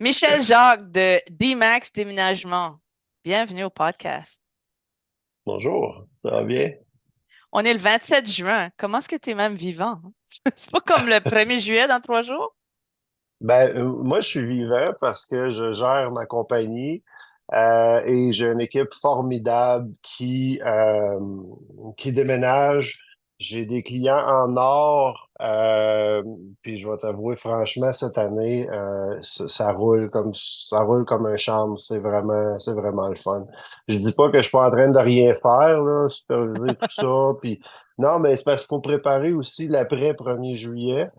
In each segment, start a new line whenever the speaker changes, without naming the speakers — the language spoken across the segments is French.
Michel Jacques de D-Max Déménagement. Bienvenue au podcast.
Bonjour, ça va bien?
On est le 27 juin. Comment est-ce que tu es même vivant? C'est pas comme le 1er juillet dans 3 jours?
Moi, je suis vivant parce que je gère ma compagnie et j'ai une équipe formidable qui déménage. J'ai des clients en or, puis je vais t'avouer, franchement, cette année, ça roule comme un charme. C'est vraiment le fun. Je dis pas que je suis pas en train de rien faire, là, superviser tout ça, puis non, mais c'est parce qu'il faut préparer aussi l'après 1er juillet.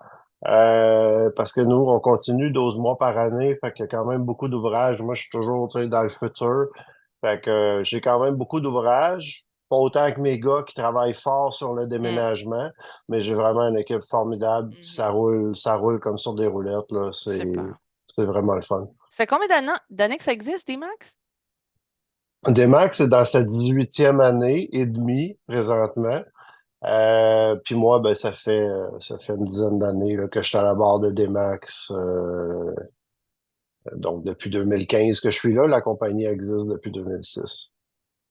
Parce que nous, on continue 12 mois par année, fait qu'il y a quand même beaucoup d'ouvrages. Moi, je suis toujours, tu sais, dans le futur. Fait que j'ai quand même beaucoup d'ouvrages. Pas autant que mes gars qui travaillent fort sur le
Hmm.
déménagement, mais j'ai vraiment une équipe formidable.
Mhm.
Ça roule comme sur des roulettes, là.
Super.
C'est vraiment le fun.
Ça fait combien d'années que ça existe, D-Max?
Demax est dans sa 18e année et demie présentement. Puis moi, ben, ça fait une dizaine d'années là, que je suis à la barre de Demax. Donc, depuis 2015 que je suis là, la compagnie existe depuis 2006.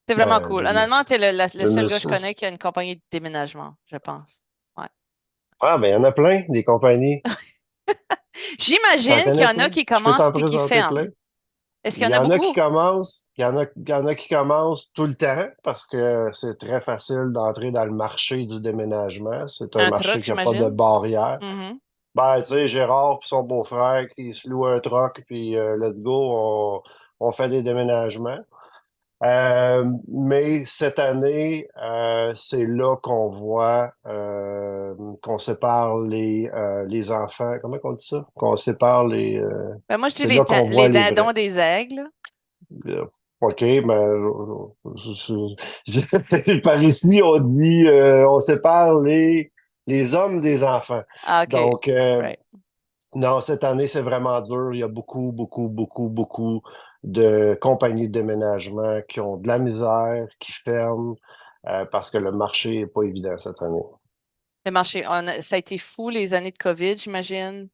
C'est vraiment
Ben,
cool. Honnêtement, tu es le seul gars que je connais
2006.
qui a une compagnie de déménagement, je pense. Ouais.
Ah, ben, il y en a plein, des compagnies. T'en
J'imagine qu'il y
connais
en a
plein?
qui
Je peux
commencent
t'en
puis qui
présenter plein.
ferment. Est-ce qu'il
Il
y en
y
a
en a qui
beaucoup?
commencent, il y en a qui commencent tout le temps parce que c'est très facile d'entrer dans le marché du déménagement. C'est un
Un
marché
truck,
qui n'a pas de
j'imagine?
barrière.
Mhm.
Ben, tu sais, Gérard et son beau-frère qui se louent un truck, puis let's go, on fait des déménagements. Mais cette année, c'est là qu'on voit qu'on sépare les enfants. Comment on dit ça? Qu'on sépare
Ben, moi, je dis
c'est là qu'on
les
voit les
dindons
vrais.
des aigles.
OK, par ici, on dit on sépare les hommes des enfants.
Ah, OK.
Donc,
Right.
non, cette année, c'est vraiment dur. Il y a beaucoup de compagnies de déménagement qui ont de la misère, qui ferment, parce que le marché n'est pas évident cette année.
Le marché, ça a été fou les années de COVID, j'imagine.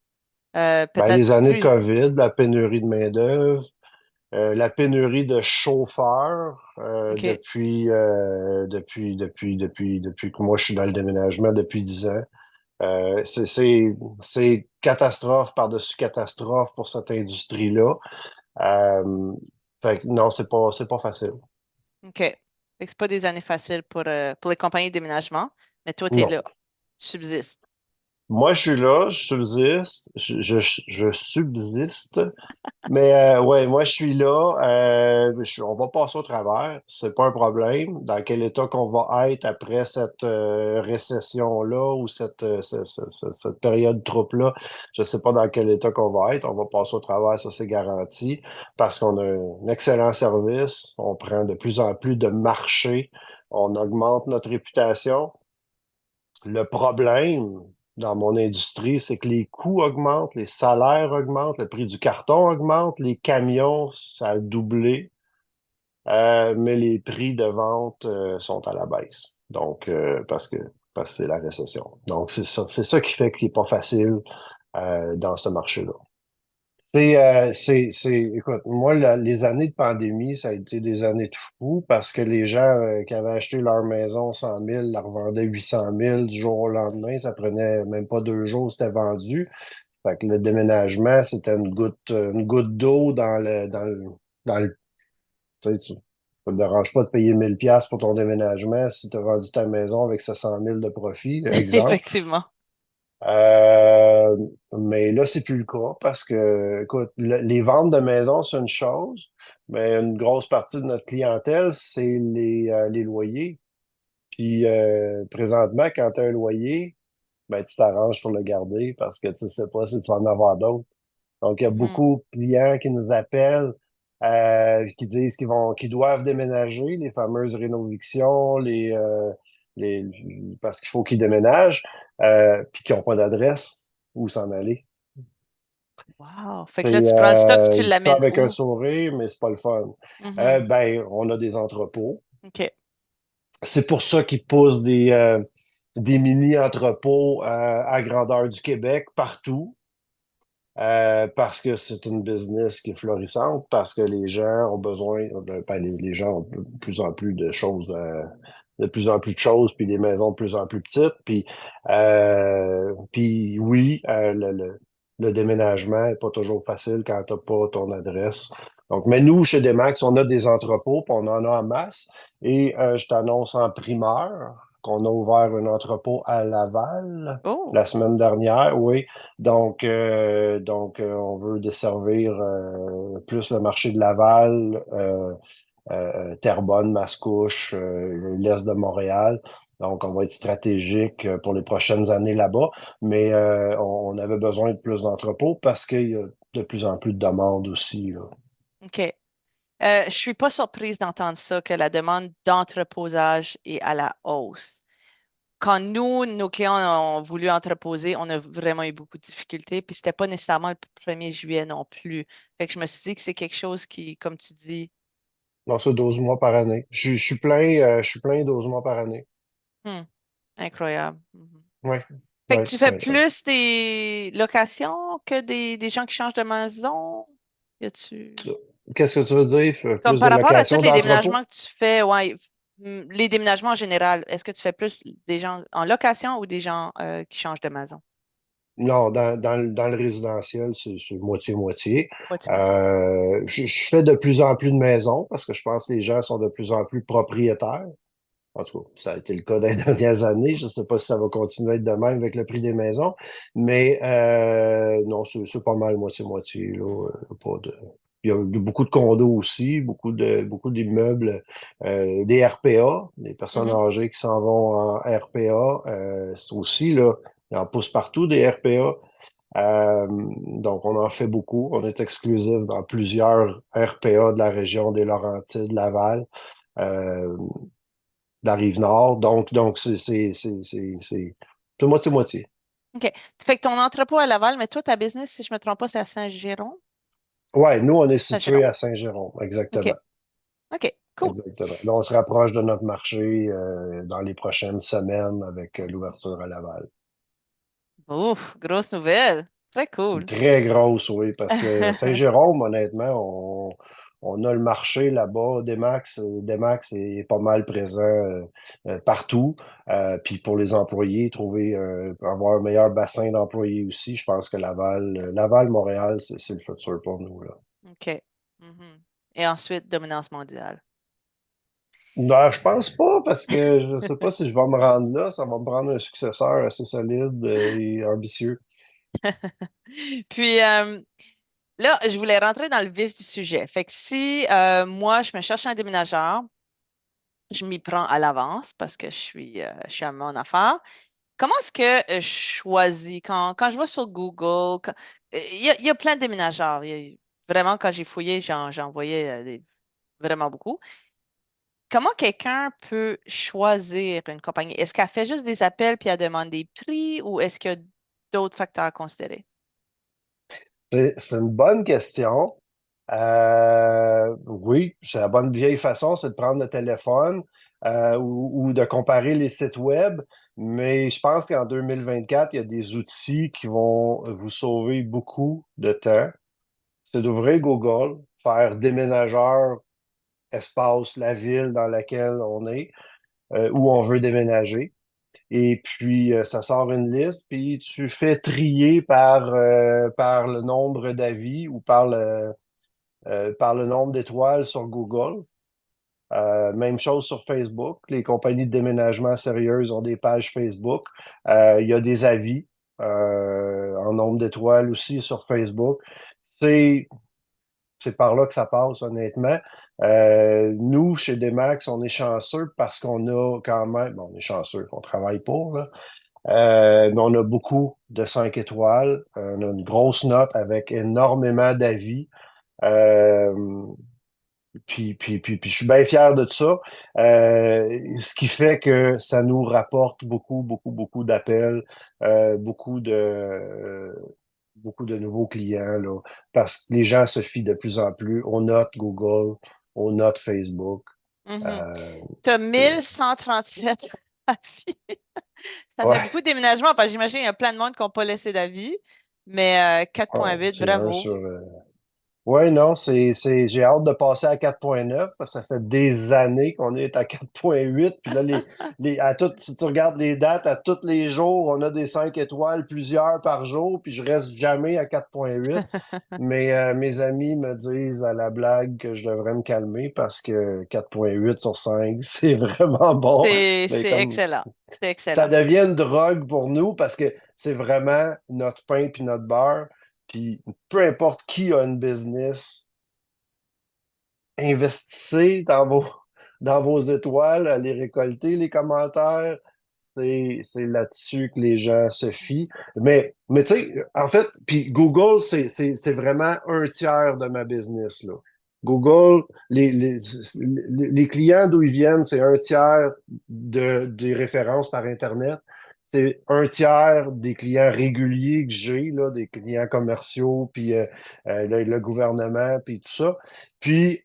Ben,
Peut-être
les années de
plus.
COVID, la pénurie de main-d'œuvre, la pénurie de chauffeurs
OK.
depuis que moi je suis dans le déménagement depuis 10 ans. C'est catastrophe par-dessus catastrophe pour cette industrie-là. Euh, Fait que non, c'est pas facile.
OK. Fait que c'est pas des années faciles pour les compagnies de déménagement, mais toi, tu es
Non.
là. Tu subsistes.
Moi, je suis là, je subsiste, mais ouais, moi, je suis là. On va passer au travers, c'est pas un problème. Dans quel état qu'on va être après cette récession-là ou cette période trouble-là, je sais pas dans quel état qu'on va être. On va passer au travers, ça c'est garanti, parce qu'on a un excellent service, on prend de plus en plus de marché, on augmente notre réputation. Le problème dans mon industrie, c'est que les coûts augmentent, les salaires augmentent, le prix du carton augmente, les camions, ça a doublé, mais les prix de vente sont à la baisse. Donc, parce que c'est la récession. Donc, c'est ça qui fait qu'il n'est pas facile dans ce marché-là. Écoute, moi, les années de pandémie, ça a été des années de fou parce que les gens qui avaient acheté leur maison 100 000 la revendaient 800 000 du jour au lendemain. Ça prenait même pas 2 jours, c'était vendu. Fait que le déménagement, c'était une goutte d'eau dans le, tu sais, ça te dérange pas de payer 1000 pièces pour ton déménagement si tu as vendu ta maison avec 700 000 de profit, exemple.
Effectivement.
Euh, mais là, c'est plus le cas parce que, écoute, les ventes de maisons, c'est une chose, mais une grosse partie de notre clientèle, c'est les loyers. Puis présentement, quand tu as un loyer, ben, tu t'arranges pour le garder parce que tu sais pas si tu vas en avoir d'autres. Donc, il y a
Mhm.
beaucoup de clients qui nous appellent, qui disent qu'ils doivent déménager, les fameuses rénovictions, les, parce qu'il faut qu'ils déménagent, puis qui n'ont pas d'adresse où s'en aller.
Wow. Fait que là,
Et,
tu prends le stock puis tu
je dis ça
l'amènes
avec un
où?
sourire, mais c'est pas le fun.
Mhm.
Ben, on a des entrepôts.
OK.
C'est pour ça qu'ils poussent des mini-entrepôts à grandeur du Québec partout. parce que c'est une business qui est florissante, parce que les gens ont besoin, ben, les gens ont de plus en plus de choses, de plus en plus de choses, puis des maisons de plus en plus petites, puis oui, le déménagement n'est pas toujours facile quand tu n'as pas ton adresse. Donc, mais nous, chez Demax, on a des entrepôts, puis on en a en masse, et je t'annonce en primeur qu'on a ouvert un entrepôt à Laval
Oh,
la semaine dernière, oui. Donc, on veut desservir plus le marché de Laval, Terrebonne, Mascouche, l'est de Montréal. Donc, on va être stratégique pour les prochaines années là-bas. Mais on avait besoin de plus d'entrepôts parce qu'il y a de plus en plus de demandes aussi, là.
OK. Je suis pas surprise d'entendre ça, que la demande d'entreposage est à la hausse. Quand nous, nos clients ont voulu entreposer, on a vraiment eu beaucoup de difficultés, puis c'était pas nécessairement le 1er juillet non plus. Fait que je me suis dit que c'est quelque chose qui, comme tu dis,
Non, c'est 12 mois par année. Je suis plein 12 mois par année.
hmm, incroyable. Mhm.
Oui,
Fait
oui,
que tu fais
oui.
plus des locations que des gens qui changent de maison? Y a-tu...
Qu'est-ce que tu veux dire?
Comme
Plus de
par rapport à tous
location
les
d'entrepôts?
déménagements que tu fais, ouais, les déménagements en général, est-ce que tu fais plus des gens en location ou des gens qui changent de maison?
Non, dans le résidentiel, c'est moitié-moitié.
Moitié-moitié.
Je fais de plus en plus de maisons parce que je pense que les gens sont de plus en plus propriétaires. En tout cas, ça a été le cas dans les dernières années. Je ne sais pas si ça va continuer à être de même avec le prix des maisons, mais non, c'est pas mal moitié-moitié, là.
Hmm.
Pas de... Il y a beaucoup de condos aussi, beaucoup d'immeubles, des RPA, des personnes
Mhm.
âgées qui s'en vont en RPA. C'est aussi, là, il en pousse partout des RPA. Donc, on en fait beaucoup. On est exclusif dans plusieurs RPA de la région des Laurentides, Laval. Euh, de la rive nord. Donc c'est moitié-moitié.
OK. Fait que ton entrepôt à Laval, mais toi, ta business, si je ne me trompe pas, c'est à Saint-Jérôme?
Ouais, nous, on est situé
Saint-Jérôme.
à Saint-Jérôme, exactement.
OK. OK. Cool.
Exactement. Là, on se rapproche de notre marché dans les prochaines semaines avec l'ouverture à Laval.
Ouf, grosse nouvelle. Très cool.
Très grosse, oui, parce que Saint-Jérôme, honnêtement, on a le marché là-bas. Demax est pas mal présent partout. Puis pour les employés, avoir un meilleur bassin d'employés aussi, je pense que Laval, Montréal, c'est le futur pour nous, là.
OK. Mhm. Et ensuite, dominance mondiale.
Non, je pense pas, parce que je sais pas si je vais me rendre là. Ça va me prendre un successeur assez solide et ambitieux.
Puis là, je voulais rentrer dans le vif du sujet. Fait que si moi, je me cherche un déménageur, je m'y prends à l'avance parce que je suis à mon affaire. Comment est-ce que je choisis quand je vais sur Google, il y a plein de déménageurs. Vraiment, quand j'ai fouillé, j'en voyais vraiment beaucoup. Comment quelqu'un peut choisir une compagnie? Est-ce qu'elle fait juste des appels puis elle demande des prix ou est-ce qu'il y a d'autres facteurs à considérer?
C'est une bonne question. Oui, c'est la bonne vieille façon, c'est de prendre le téléphone ou de comparer les sites web. Mais je pense qu'en 2024, il y a des outils qui vont vous sauver beaucoup de temps. C'est d'ouvrir Google, faire déménageur, espace, la ville dans laquelle on est, où on veut déménager. Et puis, ça sort une liste, puis tu fais trier par le nombre d'avis ou par le nombre d'étoiles sur Google. Même chose sur Facebook. Les compagnies de déménagement sérieuses ont des pages Facebook. Il y a des avis en nombre d'étoiles aussi sur Facebook. C'est, c'est par là que ça passe, honnêtement. Nous, chez Demax, on est chanceux parce qu'on a quand même, bon, on est chanceux, on travaille pour, là. Mais on a beaucoup de 5 étoiles. On a une grosse note avec énormément d'avis. Euh, puis je suis bien fier de ça. Ce qui fait que ça nous rapporte beaucoup d'appels, beaucoup de nouveaux clients, là, parce que les gens se fient de plus en plus aux notes Google, aux notes Facebook.
Mhm.
Euh,
Tu as
c'est-
1137 avis. Ça fait
ouais,
beaucoup de déménagements parce que j'imagine qu'il y a plein de monde qui n'ont pas laissé d'avis. Mais
Ah,
4,8,
c'est un
bravo.
sur. Oui, non, j'ai hâte de passer à 4.9 parce que ça fait des années qu'on est à 4.8. Puis là, si tu regardes les dates, à tous les jours, on a des 5 étoiles, plusieurs par jour, puis je reste jamais à 4.8. Mais mes amis me disent à la blague que je devrais me calmer parce que 4.8 sur 5, c'est vraiment bon. Mais
C'est
comme
excellent. C'est
ça
excellent.
devient une drogue pour nous parce que c'est vraiment notre pain puis notre beurre. Puis peu importe qui a une business, investissez dans vos étoiles, allez récolter les commentaires. C'est là-dessus que les gens se fient. Mais tu sais, en fait, puis Google, c'est vraiment un tiers de ma business, là. Google, les clients d'où ils viennent, c'est un tiers des références par Internet. C'est un tiers des clients réguliers que j'ai, là, des clients commerciaux, puis le gouvernement, puis tout ça. Puis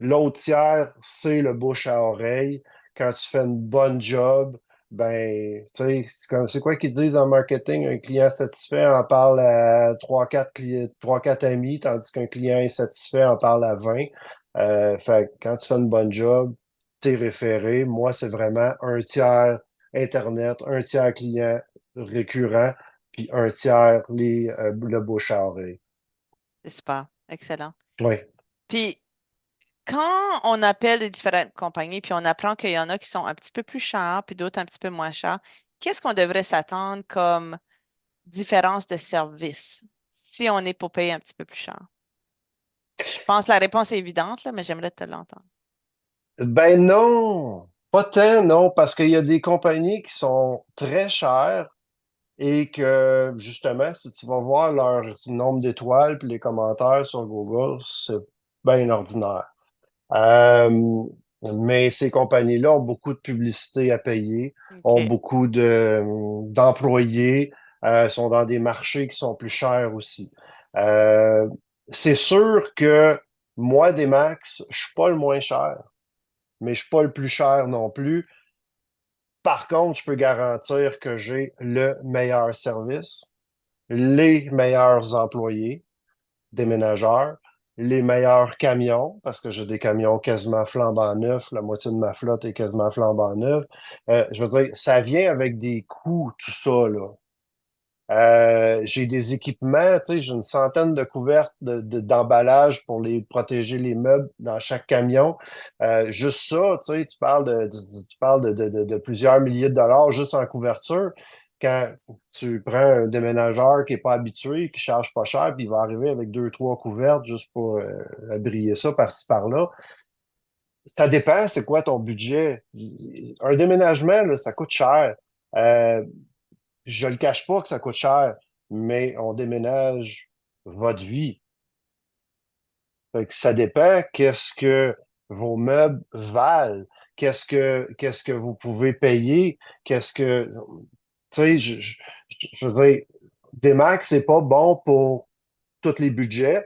l'autre tiers, c'est le bouche à oreille. Quand tu fais une bonne job, ben, tu sais, c'est quoi qu'ils disent en marketing? Un client satisfait en parle à 3, 4 amis, tandis qu'un client insatisfait en parle à 20. Fait que quand tu fais une bonne job, t'es référé. Moi, c'est vraiment un tiers Internet, un tiers client récurrent, puis un tiers le bouche à oreille.
C'est super. Excellent.
Oui.
Puis, quand on appelle les différentes compagnies, puis on apprend qu'il y en a qui sont un petit peu plus chers, puis d'autres un petit peu moins chers, qu'est-ce qu'on devrait s'attendre comme différence de service si on est pour payer un petit peu plus cher? Je pense que la réponse est évidente, là, mais j'aimerais te l'entendre.
Ben non, pas tant, non, parce qu'il y a des compagnies qui sont très chères et que, justement, si tu vas voir leur nombre d'étoiles puis les commentaires sur Google, c'est bien ordinaire. Euh, mais ces compagnies-là ont beaucoup de publicité à payer, ont
OK.
beaucoup d'employés, sont dans des marchés qui sont plus chers aussi. Euh, c'est sûr que moi, des Max, je suis pas le moins cher, mais je suis pas le plus cher non plus. Par contre, je peux garantir que j'ai le meilleur service, les meilleurs employés, déménageurs, les meilleurs camions, parce que j'ai des camions quasiment flambant neufs, la moitié de ma flotte est quasiment flambant neuve. Je veux dire, ça vient avec des coûts, tout ça, là. J'ai des équipements, tu sais, j'ai une centaine de couvertes d'emballage pour les protéger les meubles dans chaque camion. Juste ça, tu sais, tu parles de plusieurs milliers de dollars juste en couverture. Quand tu prends un déménageur qui n'est pas habitué, qui charge pas cher, puis il va arriver avec deux, trois couvertes juste pour briller ça par-ci, par-là. Ça dépend, c'est quoi ton budget. Un déménagement, là, ça coûte cher. Euh, je le cache pas que ça coûte cher, mais on déménage votre vie. Fait que ça dépend qu'est-ce que vos meubles valent, qu'est-ce que vous pouvez payer, tu sais, je veux dire, des Macs, c'est pas bon pour tous les budgets.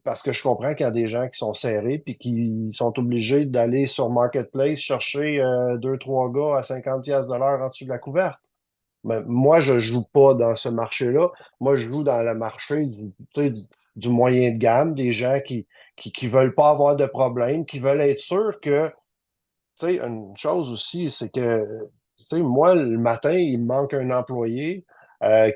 Parce que je comprends qu'il y a des gens qui sont serrés puis qui sont obligés d'aller sur Marketplace chercher deux, trois gars à 50 pièces de l'heure en dessous de la couverte. Mais moi, je joue pas dans ce marché-là. Moi, je joue dans le marché tu sais, du moyen de gamme, des gens qui veulent pas avoir de problème, qui veulent être sûrs que, tu sais, une chose aussi, c'est que, tu sais, moi, le matin, il me manque un employé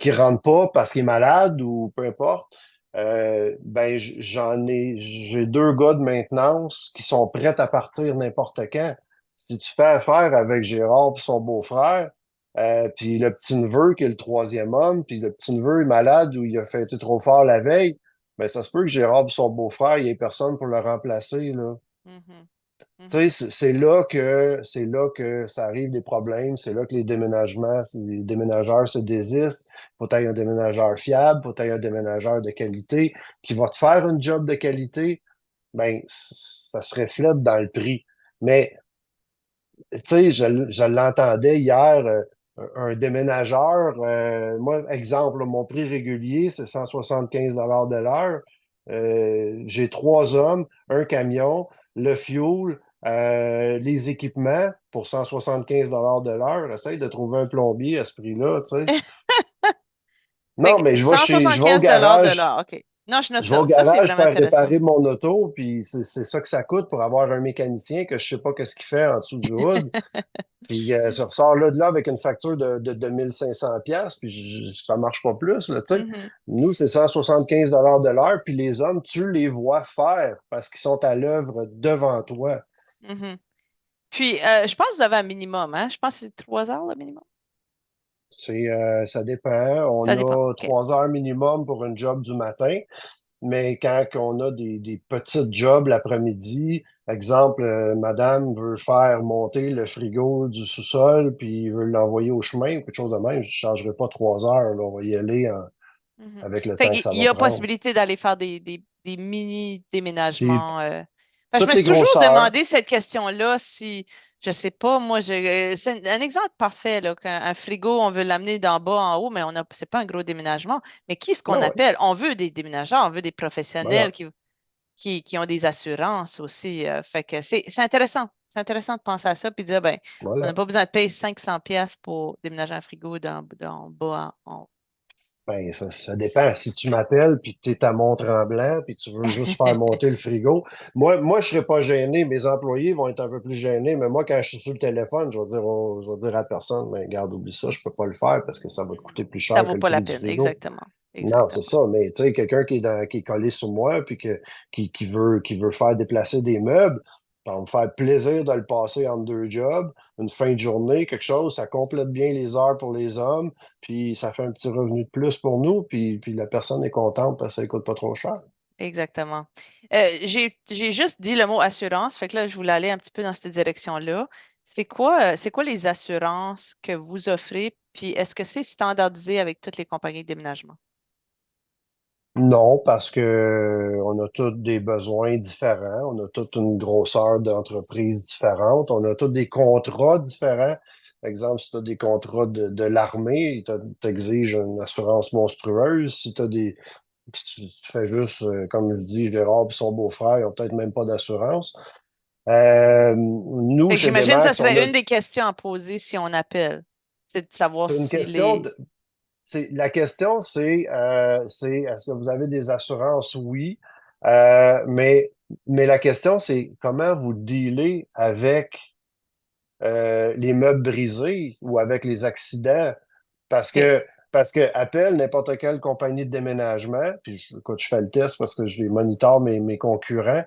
qui rentre pas parce qu'il est malade ou peu importe. Ben, j'ai deux gars de maintenance qui sont prêts à partir n'importe quand. Si tu fais affaire avec Gérard et son beau-frère, puis le petit-neveu qui est le troisième homme, puis le petit-neveu est malade ou il a fêté trop fort la veille, ben ça se peut que Gérard et son beau-frère, il n'y ait personne pour le remplacer, là.
Mhm.
Tu sais,
Mhm.
c'est là que ça arrive des problèmes, c'est là que les déménageurs se désistent. Faut que tu un déménageur fiable, faut que tu un déménageur de qualité qui va te faire un job de qualité, ben ça se reflète dans le prix. Mais tu sais, je l'entendais hier, un déménageur, moi, exemple, là, mon prix régulier, c'est 175 de l'heure. J'ai trois hommes, un camion, le fuel, les équipements pour 175 de l'heure. Essaye de trouver un plombier à ce prix-là, tu sais.
Fait
Non,
que
mais je vais au
175 de
garage.
l'heure, OK. Non, je note
Je vais au
ça. Ça, c'est
garage
vraiment
faire
intéressant.
réparer mon auto, puis c'est ça que ça coûte pour avoir un mécanicien que je sais pas qu'est-ce qu'il fait en dessous du hood. Puis ça ressort là de là avec une facture de 1500 pièces puis ça marche pas plus, là, tu sais.
Mhm,
Nous, c'est 175 de l'heure, puis les hommes, tu les vois faire parce qu'ils sont à l'œuvre devant toi.
mhm. Puis, je pense que vous avez un minimum, hein? Je pense que c'est 3 heures le minimum.
Ça dépend. On
Ça dépend.
a
OK.
3 heures minimum pour un job du matin. Mais quand on a des petites jobs l'après-midi, exemple, madame veut faire monter le frigo du sous-sol, puis veut l'envoyer au chemin, ou quelque chose de même, je ne chargerai pas 3 heures, là. On va y aller
Mhm.
avec le
Fait
temps que
qu'il
ça
il
va
y a
prendre.
possibilité d'aller faire des
Des,
mini-déménagements. Fait que je
toutes
me
les
suis toujours
grosseurs.
demandé cette question-là si, je sais pas, moi, c'est un exemple parfait, là, qu'un un frigo, on veut l'amener d'en bas en haut, mais c'est pas un gros déménagement. Mais qui est-ce
Ben
qu'on
ouais,
appelle? On veut des déménageurs, on veut des
voilà,
professionnels qui ont des assurances aussi. Fait que c'est intéressant. C'est intéressant de penser à ça puis de dire, ben, on n'a
voilà.
pas besoin de payer 500 pièces pour déménager un frigo d'en bas en haut.
Ben, ça dépend. Si tu m'appelles puis que tu es à Mont-Tremblant puis que tu veux juste faire monter le frigo, moi je serais pas gêné. Mes employés vont être un peu plus gênés, mais moi, quand je suis sur le téléphone, je vais dire à personne, ben, garde, oublie ça, je peux pas le faire parce que ça va te coûter plus
Ça
cher
vaut
que le
pas la
prix du
peine,
frigo.
exactement.
Non, c'est
Exactement.
ça. Mais tu sais, quelqu'un qui est collé sur moi puis qui veut faire déplacer des meubles, ça va me faire plaisir de le passer entre deux jobs, une fin de journée, quelque chose, ça complète bien les heures pour les hommes, puis ça fait un petit revenu de plus pour nous, puis la personne est contente parce que ça ne coûte pas trop cher.
Exactement. J'ai juste dit le mot assurance, fait que là, je voulais aller un petit peu dans cette direction-là. C'est quoi les assurances que vous offrez, puis est-ce que c'est standardisé avec toutes les compagnies de déménagement?
Non, parce que on a tous des besoins différents, on a toute une grosseur d'entreprise différente, on a tous des contrats différents. Par exemple, si tu as des contrats de l'armée, ils t'exigent une assurance monstrueuse. Si tu as des, si tu fais juste, comme je dis, Gérard et son beau-frère, ils n'ont peut-être même pas d'assurance. Nous,
Fait que
chez
j'imagine que ça
Demax, on
serait
a
une des questions à poser si on appelle. C'est de savoir
c'est une
si
question
les.
de, la question, c'est est-ce que vous avez des assurances? Oui. Mais la question, c'est comment vous dealez avec les meubles brisés ou avec les accidents. Parce
OK.
que, parce que appelle n'importe quelle compagnie de déménagement, puis écoute, je fais le test parce que je les monitore mes concurrents,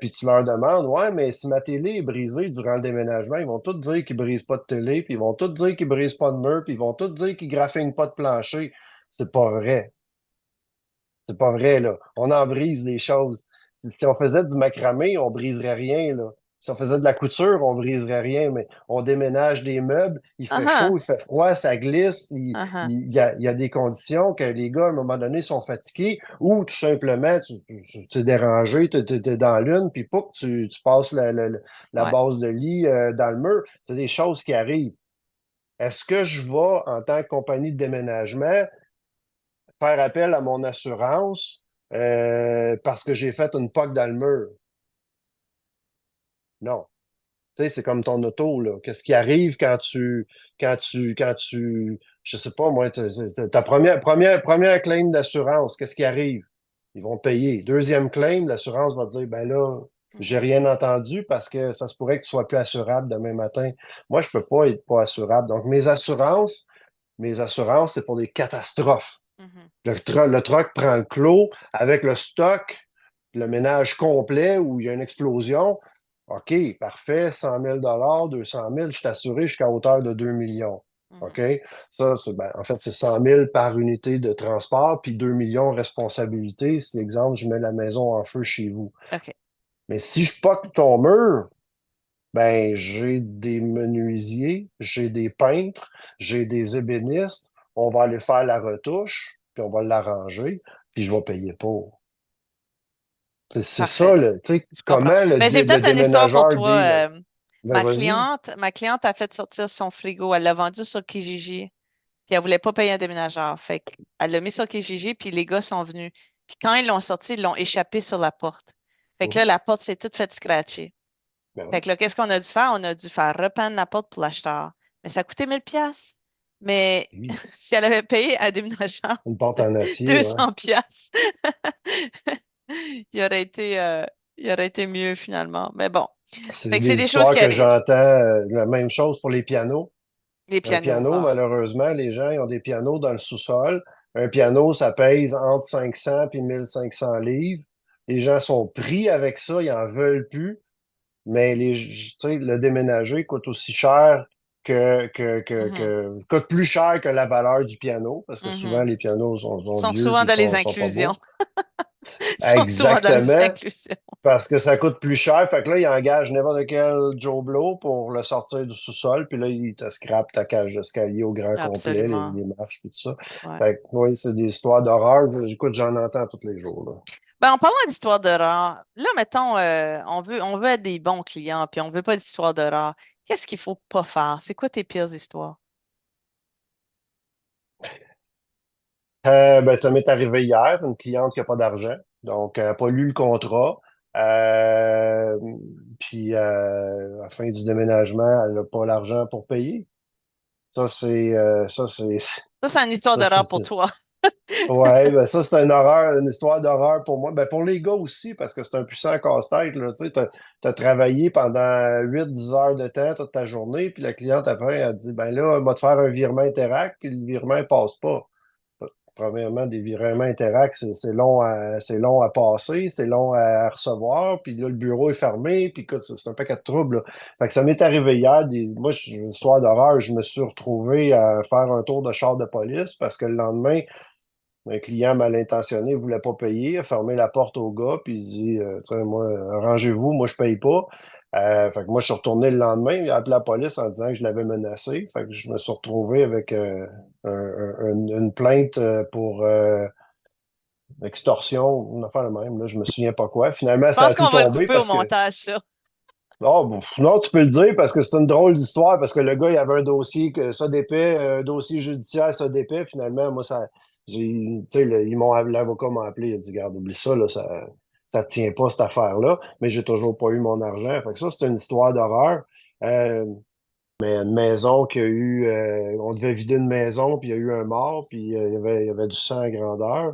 puis tu leur demandes, ouais, mais si ma télé est brisée durant le déménagement, ils vont tous dire qu'ils brisent pas de télé, puis ils vont tous dire qu'ils brisent pas de mur, puis ils vont tous dire qu'ils graffinent pas de plancher. C'est pas vrai. C'est pas vrai, là. On en brise des choses. Si on faisait du macramé, on briserait rien, là. Si on faisait de la couture, on briserait rien, mais on déménage des meubles, il
Ah
fait
ah,
chaud, il fait froid, ça glisse,
ah ah,
il y a des conditions que les gars, à un moment donné, sont fatigués, ou tout simplement, tu es dérangé, tu es dans l'une, puis pouf, tu passes la
ouais.
base de lit dans le mur. C'est des choses qui arrivent. Est-ce que je vais, en tant que compagnie de déménagement, faire appel à mon assurance parce que j'ai fait une poque dans le mur? Non. Tu sais, c'est comme ton auto, là. Qu'est-ce qui arrive je sais pas, moi, ta première claim d'assurance, qu'est-ce qui arrive? Ils vont payer. Deuxième claim, l'assurance va te dire, ben là, j'ai
Mhm.
rien entendu parce que ça se pourrait que tu sois plus assurable demain matin. Moi, je peux pas être pas assurable. Donc, mes assurances, c'est pour des catastrophes.
Mhm.
Le truck prend le clos avec le stock, le ménage complet où il y a une explosion. OK, parfait, 100 000 200 000 je suis assuré jusqu'à hauteur de 2 millions. OK?
Mhm.
Ça, en fait, c'est 100 000 par unité de transport, puis 2 millions responsabilité. Si, exemple, je mets la maison en feu chez vous.
OK.
Mais si je poque ton mur, ben, j'ai des menuisiers, j'ai des peintres, j'ai des ébénistes. On va aller faire la retouche, puis on va l'arranger, puis je vais payer pour. C'est ça,
Parfait.
tu sais,
Je comprends.
comment
Ben, j'ai
le
peut-être une histoire pour
déménageur
toi.
deal. Ben, vas-y.
Ma cliente a fait sortir son frigo. Elle l'a vendu sur Kijiji. Puis elle voulait pas payer un déménageur. Fait qu'elle l'a mis sur Kijiji, puis les gars sont venus. Puis quand ils l'ont sorti, ils l'ont échappé sur la porte. Fait que
Mhm.
là, la porte s'est toute faite scratcher.
Ben
Fait
oui.
que là, qu'est-ce qu'on a dû faire? On a dû faire repeindre la porte pour l'acheteur. Mais ça a coûté 1000 pièces. Mais
Oui,
si elle avait payé à déménageur
une porte en acier, ouais.
200 piastres, il aurait été, euh, il aurait été mieux finalement. Mais bon,
C'est
fait que c'est
des
des choses
histoires
qui
que
arrivent.
j'entends. La même chose pour les pianos.
Les
Un
pianos,
piano,
ah ouais.
malheureusement, les gens ils ont des pianos dans le sous-sol. Un piano, ça pèse entre 500 et 1500 livres. Les gens sont pris avec ça, ils en veulent plus. Mais tu sais, le déménager coûte aussi cher
Mhm,
coûte plus cher que la valeur du piano, parce que souvent
mhm.
les pianos
Ils
sont
sont
vieux
souvent
puis
dans les
sont pas
inclusions.
beaux.
Ils sont souvent dans les
Exactement,
inclusions.
parce que ça coûte plus cher. Fait que là, ils engagent n'importe quel Joe Blow pour le sortir du sous-sol, puis là, ils te scrapent ta cage d'escalier au grand complet,
Absolument.
les marches, puis tout ça.
Ouais.
Fait que oui, c'est des histoires d'horreur. Écoute, j'en entends tous les jours, là.
Ben, en parlant d'histoire d'horreur, là, mettons, on veut être des bons clients, puis on veut pas d'histoire d'horreur. Qu'est-ce qu'il faut pas faire? C'est quoi tes pires histoires?
Ben, ça m'est arrivé hier, une cliente qui n'a pas d'argent, donc elle n'a pas lu le contrat. Euh, Puis à la fin du déménagement, elle n'a pas l'argent pour payer. Ça, c'est,
Ça, c'est une histoire
ça,
d'horreur pour
c'est,
toi.
ouais, ben ça, c'est une horreur, une histoire d'horreur pour moi. Ben, pour les gars aussi, parce que c'est un puissant casse-tête, là. Tu sais, t'as travaillé pendant 8 10 heures de temps toute ta journée, puis la cliente après, elle dit, ben là, on va te faire un virement Interac, puis le virement ne passe pas. Premièrement, des virements Interac, c'est long à passer, c'est long à recevoir, puis là, le bureau est fermé, puis écoute, c'est un paquet de troubles, là. Fait que ça m'est arrivé hier, moi, une histoire d'horreur, je me suis retrouvé à faire un tour de char de police parce que le lendemain, un client mal intentionné ne voulait pas payer, a fermé la porte au gars, puis il dit, tu sais, moi, arrangez-vous, moi, je paye pas. Fait que moi, je suis retourné le lendemain, il a appelé la police en disant que je l'avais menacé. Fait que je me suis retrouvé avec une plainte pour extorsion, une affaire de même, là, je me souviens pas quoi. Finalement,
Je
ça a
pense
tout
qu'on va le
tombé
couper au
parce que
montage, ça.
non, bon, non, tu peux le dire parce que c'est une drôle d'histoire parce que le gars, il avait un dossier que ça d'épais, un dossier judiciaire ça d'épais. Finalement, moi, tu sais, l'avocat m'a appelé, il a dit, garde, oublie ça, là, ça tient pas cette affaire-là, mais j'ai toujours pas eu mon argent. Fait que ça, c'est une histoire d'horreur. Euh, mais une maison qui a eu, on devait vider une maison, puis il y a eu un mort, puis il y avait du sang à grandeur.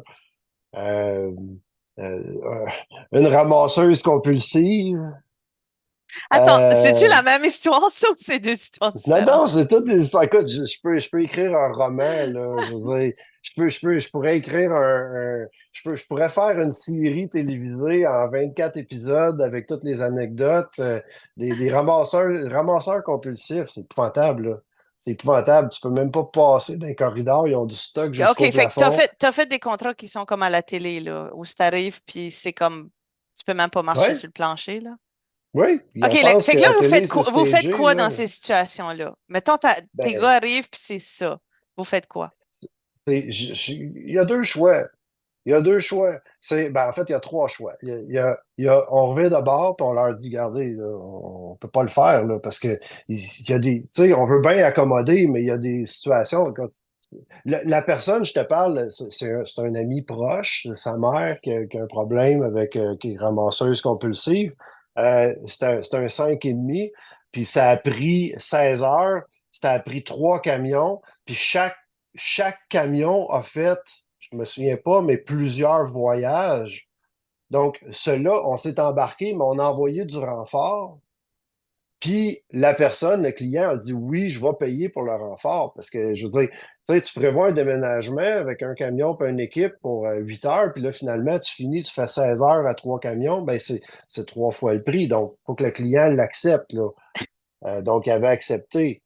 Euh, une ramasseuse compulsive.
Attends, c'est-tu
Euh,
la même histoire, ça, ou c'est deux histoires
Non,
différentes?
non, c'est toutes des histoires. Écoute, je peux écrire un roman, là. Je veux dire, je pourrais écrire je pourrais faire une série télévisée en 24 épisodes avec toutes les anecdotes, des ramasseurs compulsifs. C'est épouvantable, là. C'est épouvantable. Tu peux même pas passer d'un corridor. Ils ont du stock
OK,
jusqu'au
fait que t'as
plafond.
fait, t'as fait des contrats qui sont comme à la télé, là, où ça arrive, puis c'est comme, tu peux même pas marcher
Ouais,
sur le plancher, là.
oui. Puis
OK,
on
là,
pense
fait
que
que là,
la
vous
télé,
faites
c'est
quoi, vous faites
stagé,
quoi
là.
dans ces situations-là? Mettons, tes gars
Ben,
arrivent, puis c'est ça. Vous faites quoi?
il y a deux choix. Il y a deux choix. En fait, il y a trois choix. On revient d'abord, puis on leur dit, regardez, là, on peut pas le faire, là, parce que il y a des, tu sais, on veut bien accommoder, mais il y a des situations. La personne, je te parle, c'est un ami proche, c'est sa mère qui a un problème avec, qui est ramasseuse compulsive. C'est un 5,5, puis ça a pris 16 heures, ça a pris trois camions, puis chaque camion a fait, je me souviens pas, mais plusieurs voyages. Donc, ceux-là, on s'est embarqué, mais on a envoyé du renfort. Puis la personne, le client, a dit oui, je vais payer pour le renfort. Parce que je veux dire, tu sais, tu prévois un déménagement avec un camion et une équipe pour 8 heures, puis là, finalement, tu finis, tu fais 16 heures à trois camions, ben c'est trois fois le prix. Donc, il faut que le client l'accepte, là. Donc, il avait accepté.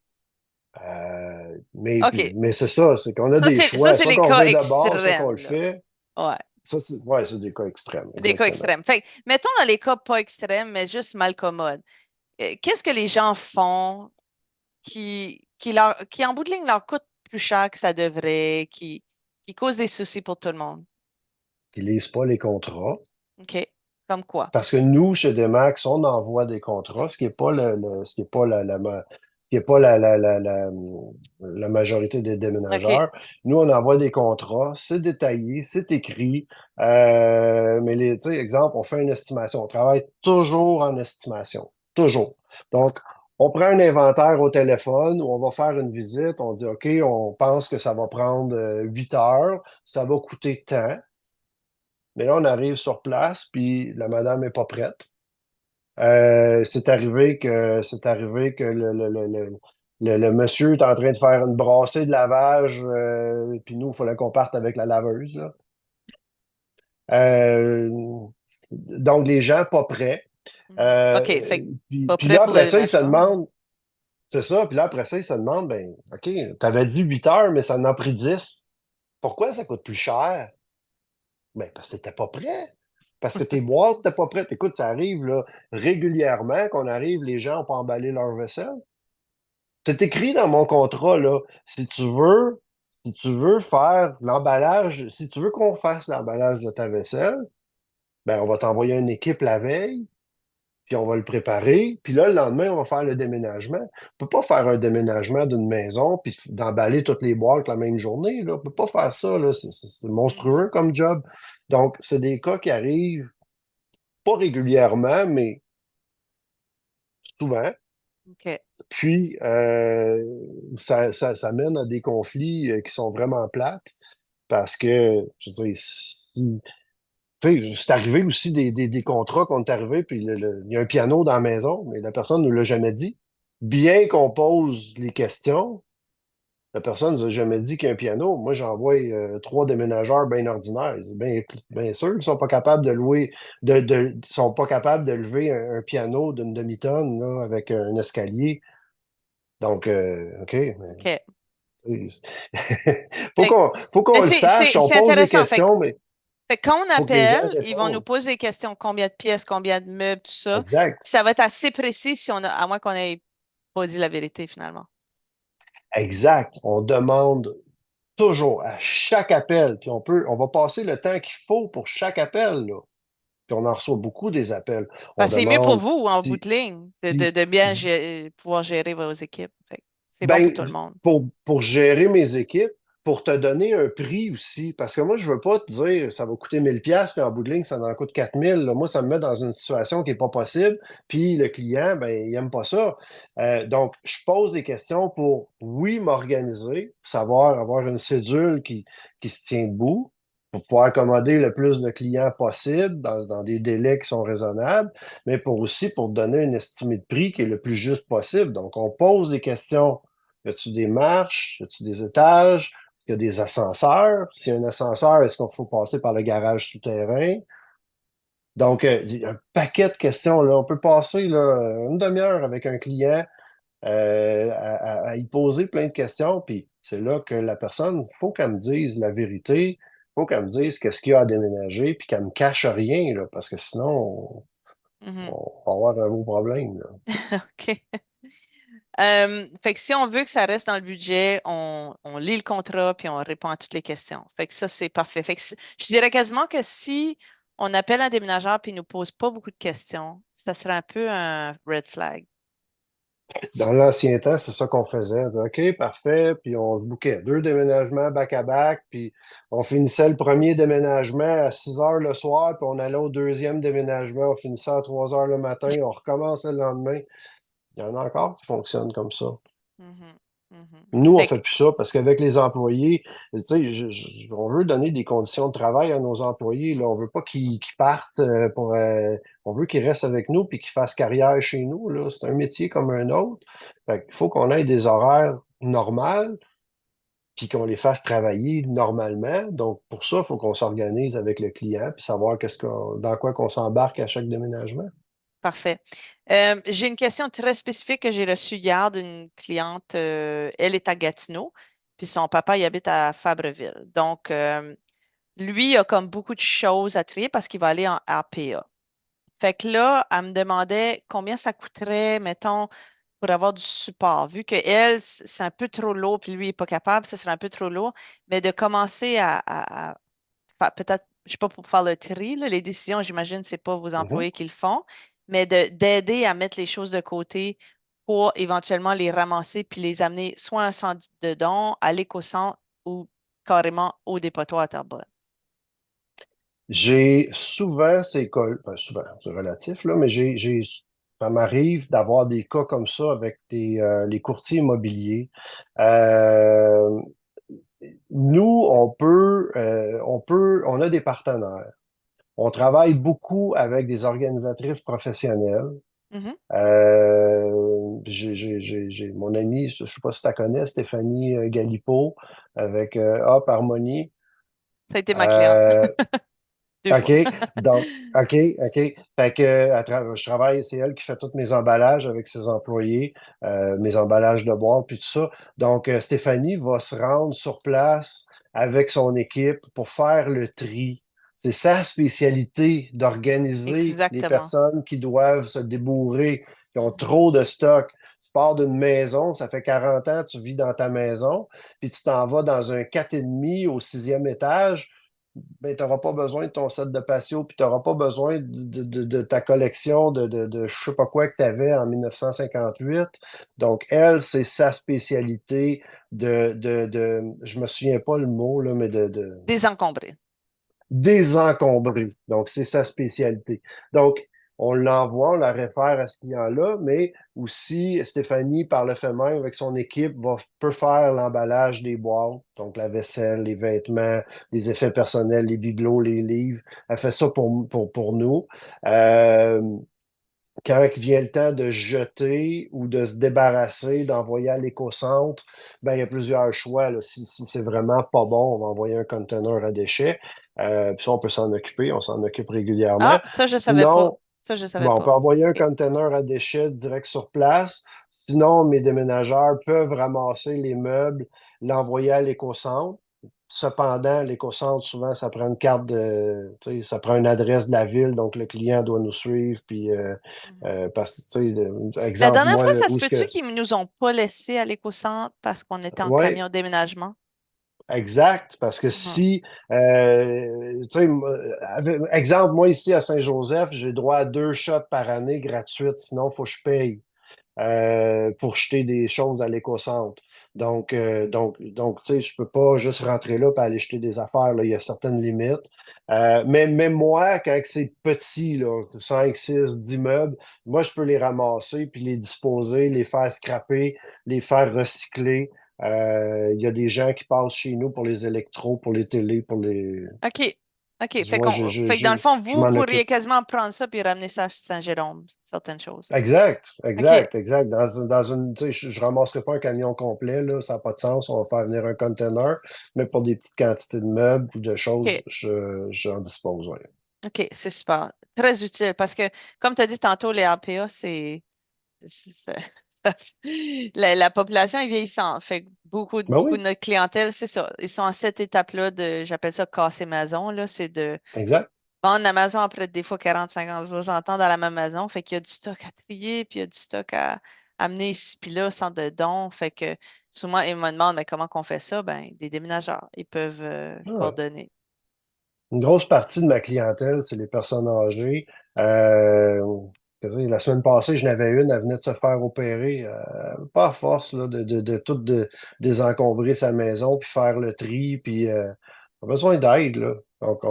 OK.
Mais c'est ça, c'est qu'on a
Ça,
des
ça,
choix.
c'est
Soit
les
qu'on
cas
revient de bord, soit qu'on le
extrêmes, là.
fait.
Ouais.
Ça, ouais, c'est des cas extrêmes,
Des cas
exactement.
extrêmes. Fait que, mettons dans les cas pas extrêmes, mais juste mal commodes. Qu'est-ce que les gens font qui, en bout de ligne, leur coûte plus cher que ça devrait, qui cause des soucis pour tout le monde?
Ils lisent pas les contrats.
OK. Comme quoi?
Parce que nous, chez Demax, on envoie des contrats, ce qui n'est pas ce qui est pas ce qui est pas la majorité des
OK.
déménageurs. Nous, on envoie des contrats, c'est détaillé, c'est écrit. Mais tu sais, exemple, on fait une estimation. On travaille toujours en estimation. Toujours. Donc, On prend un inventaire au téléphone ou on va faire une visite. On dit, OK, on pense que ça va prendre 8 heures. Ça va coûter tant. Mais là, on arrive sur place, puis la madame n'est pas prête. C'est arrivé que le monsieur est en train de faire une brassée de lavage, puis nous, il fallait qu'on parte avec la laveuse, là. Euh, donc, les gens pas prêts.
Mhm. OK, fait
Euh,
que
puis,
pas
puis
prêt
là,
pour le
après ça, ils se
déménagement.
demandent, c'est ça, puis là, après ça, ils se demandent, ben, OK, t'avais dit 8 heures, mais ça en a pris 10. Pourquoi ça coûte plus cher? Ben, parce que t'étais pas prêt. Parce que tes boîtes n'étaient pas prêtes. Écoute, ça arrive là, régulièrement qu'on arrive, les gens n'ont pas emballé leur vaisselle. C'est écrit dans mon contrat, là. Si tu veux faire l'emballage, si tu veux qu'on fasse l'emballage de ta vaisselle, ben, on va t'envoyer une équipe la veille, puis on va le préparer, puis là, le lendemain, on va faire le déménagement. On peut pas faire un déménagement d'une maison, puis d'emballer toutes les boîtes la même journée, là. On peut pas faire ça, là. C'est
Mhm.
monstrueux comme job. Donc, c'est des cas qui arrivent pas régulièrement, mais souvent.
OK.
Puis, ça mène à des conflits qui sont vraiment plates parce que, je veux dire, tu sais, c'est arrivé aussi des contrats qu'on est arrivé, puis il y a un piano dans la maison, mais la personne ne nous l'a jamais dit. Bien qu'on pose les questions, la personne ne nous a jamais dit qu'il y a un piano. Moi, j'envoie trois déménageurs bien ordinaires. C'est bien sûr qu'ils sont pas capables de louer, sont pas capables de lever un piano d'une demi-tonne là, avec un escalier. Donc, OK, mais
OK.
tu sais, faut
Fait que-
qu'on, faut
mais
qu'on le sache. On
c'est
pose des
intéressant.
questions, mais
Fait que quand on
faut que les gens
appelle, ils vont nous
répondent.
poser des questions, combien de pièces, combien de meubles, tout ça.
Exact.
Puis ça va être assez précis si on a, à moins qu'on ait pas dit la vérité finalement.
Exact. On demande toujours à chaque appel, puis on va passer le temps qu'il faut pour chaque appel, là. Puis on en reçoit beaucoup des appels. On
Parce que c'est mieux pour
demande
vous en bout
si,
de ligne
si,
de bien pouvoir gérer vos équipes. Fait que c'est bon pour
ben,
tout le monde.
pour gérer mes équipes, pour te donner un prix aussi, parce que moi, je veux pas te dire ça va coûter 1000 pièces puis en bout de ligne, ça en coûte 4000. Là. Moi, ça me met dans une situation qui est pas possible, puis le client, ben, il aime pas ça. Donc, je pose des questions pour, oui, m'organiser, savoir avoir une cédule qui se tient debout, pour pouvoir accommoder le plus de clients possible dans des délais qui sont raisonnables, mais pour donner une estimée de prix qui est le plus juste possible. Donc, on pose des questions. Y a-tu des marches? Y a-tu des étages? Est-ce qu'il y a des ascenseurs? S'il y a un ascenseur, est-ce qu'il faut passer par le garage souterrain? Donc, il y a un paquet de questions, là. On peut passer là, une demi-heure avec un client à y poser plein de questions. Puis c'est là que la personne, il faut qu'elle me dise la vérité. Il faut qu'elle me dise qu'est-ce qu'il y a à déménager, puis qu'elle me cache rien, là, parce que sinon,
Mhm.
on va avoir un gros problème, là.
OK. Fait que si on veut que ça reste dans le budget, on lit le contrat puis on répond à toutes les questions. Fait que ça, c'est parfait. Fait que je dirais quasiment que si on appelle un déménageur puis il nous pose pas beaucoup de questions, ça serait un peu un red flag.
Dans l'ancien temps, c'est ça qu'on faisait. OK, parfait. Puis on se bouquait deux déménagements back-à-back. Puis on finissait le premier déménagement à 6 heures le soir. Puis on allait au deuxième déménagement. On finissait à 3 heures le matin. On recommençait le lendemain. Il y en a encore qui fonctionnent comme ça.
Mhm. Mhm.
Nous, on
Fait
fait
que,
plus ça parce qu'avec les employés, tu sais, on veut donner des conditions de travail à nos employés. Là. On veut pas qu'ils partent on veut qu'ils restent avec nous puis qu'ils fassent carrière chez nous. Là. C'est un métier comme un autre. Fait qu'il faut qu'on ait des horaires normales puis qu'on les fasse travailler normalement. Donc, pour ça, il faut qu'on s'organise avec le client puis savoir dans quoi qu'on s'embarque à chaque déménagement.
parfait. J'ai une question très spécifique que j'ai reçue hier d'une cliente. Elle est à Gatineau, puis son papa, il habite à Fabreville. Donc, lui, il a comme beaucoup de choses à trier parce qu'il va aller en APA. Fait que là, elle me demandait combien ça coûterait, mettons, pour avoir du support. Vu que elle, c'est un peu trop lourd, puis lui, il n'est pas capable, ça serait un peu trop lourd. Mais de commencer à peut-être, je sais pas, pour faire le tri, là, les décisions, j'imagine, c'est pas vos
Mhm.
employés qui le font, mais d'aider à mettre les choses de côté pour éventuellement les ramasser puis les amener soit à un centre de don, à l'éco-centre ou carrément au dépotoir à Terrebonne.
J'ai souvent ces cas, souvent, c'est relatif, là, mais j'ai Ça m'arrive d'avoir des cas comme ça avec les courtiers immobiliers. Euh, Nous, on a des partenaires. On travaille beaucoup avec des organisatrices professionnelles.
Mhm.
J'ai mon ami, je ne sais pas si tu la connais, Stéphanie Galipo, avec Hop Harmonie.
Ça a été ma cliente
Euh,
2 fois.
OK, donc, OK. Fait que, je travaille, c'est elle qui fait tous mes emballages avec ses employés, mes emballages de boîtes, puis tout ça. Donc, Stéphanie va se rendre sur place avec son équipe pour faire le tri. C'est sa spécialité d'organiser les
Exactement.
personnes qui doivent se débourrer, qui ont
Mhm.
trop de stock. Tu pars d'une maison, ça fait 40 ans, tu vis dans ta maison, puis tu t'en vas dans un 4,5 au sixième étage ben, tu n'auras pas besoin de ton set de patio, puis tu n'auras pas besoin de ta collection de je sais pas quoi que tu avais en 1958. Donc, elle, c'est sa spécialité je me souviens pas le mot, là, mais de
Désencombré.
désencombrer. Donc, c'est sa spécialité. Donc, on l'envoie, on la réfère à ce client-là, mais aussi Stéphanie, par le fait même, avec son équipe, peut faire l'emballage des boîtes, donc la vaisselle, les vêtements, les effets personnels, les bibelots, les livres. Elle fait ça pour nous. Euh, Quand il vient le temps de jeter ou de se débarrasser, d'envoyer à l'éco-centre, ben, il y a plusieurs choix, là. Si c'est vraiment pas bon, on va envoyer un conteneur à déchets. Puis ça, on peut s'en occuper, on s'en occupe régulièrement.
Ah, ça, je savais pas.
Sinon,
Ça, je savais
bon, on
pas.
peut envoyer un
OK.
conteneur à déchets direct sur place. Sinon, mes déménageurs peuvent ramasser les meubles, l'envoyer à l'éco-centre. Cependant, l'éco-centre, souvent, ça prend une carte tu sais, ça prend une adresse de la ville, donc le client doit nous suivre. Puis,
Mhm.
parce que, tu sais,
La
exemple,
dernière
moi,
fois, ça se
où est-ce
peut-tu
que.
qu'ils nous ont pas laissés à l'éco-centre parce qu'on était en
Oui,
camion déménagement?
exact. Parce que
Mhm.
si, tu sais, exemple, moi, ici à Saint-Joseph, j'ai droit à 2 shots par année gratuites, sinon, il faut que je paye. Pour jeter des choses à l'éco-centre. Donc, tu sais, je peux pas juste rentrer là et aller jeter des affaires. Là. Il y a certaines limites. Mais même moi, quand c'est petit, là, 5, 6, 10 meubles, moi, je peux les ramasser puis les disposer, les faire scraper, les faire recycler. Il y a des gens qui passent chez nous pour les électros, pour les télés, pour les.
OK. OK. Fait
Moi,
fait que dans le fond,
je
vous
m'en
pourriez
occupe.
quasiment prendre ça puis ramener ça à Saint-Jérôme, certaines choses.
Exact,
OK.
exact, exact. Dans une, tu sais, je ne ramasserai pas un camion complet, là, ça n'a pas de sens. On va faire venir un container, mais pour des petites quantités de meubles ou de choses,
OK.
j'en dispose, ouais.
OK. C'est super. Très utile parce que, comme tu as dit tantôt, les RPA, la population est vieillissante. Fait que
Ben
beaucoup de
oui,
notre clientèle, c'est ça. Ils sont à cette étape-là j'appelle ça casser maison, là. C'est de
exact.
vendre la maison après des fois 40, 50, 60 ans dans la même maison. Fait qu'il y a du stock à trier, puis il y a du stock à amener ici, puis là, sans de dons. Fait que souvent, ils me demandent, mais comment qu'on fait ça? Ben, des déménageurs. Ils peuvent
Ah.
coordonner.
Une grosse partie de ma clientèle, c'est les personnes âgées. Euh, la semaine passée, je n'avais une, elle venait de se faire opérer, pas à force là, de tout désencombrer sa maison, puis faire le tri, puis on a besoin d'aide, là. Donc,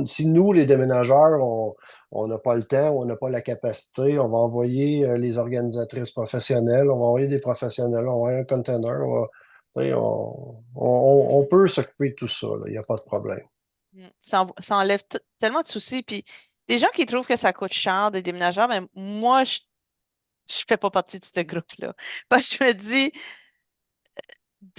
si nous, les déménageurs, on n'a pas le temps, on n'a pas la capacité, on va envoyer les organisatrices professionnelles, on va envoyer des professionnels, on va envoyer un container, tu sais, on
Mhm.
peut s'occuper de tout ça, là. Il n'y a pas de problème.
Ça enlève tellement de soucis. Puis des gens qui trouvent que ça coûte cher des déménageurs, mais moi, je fais pas partie de ce groupe-là. Parce que je me dis,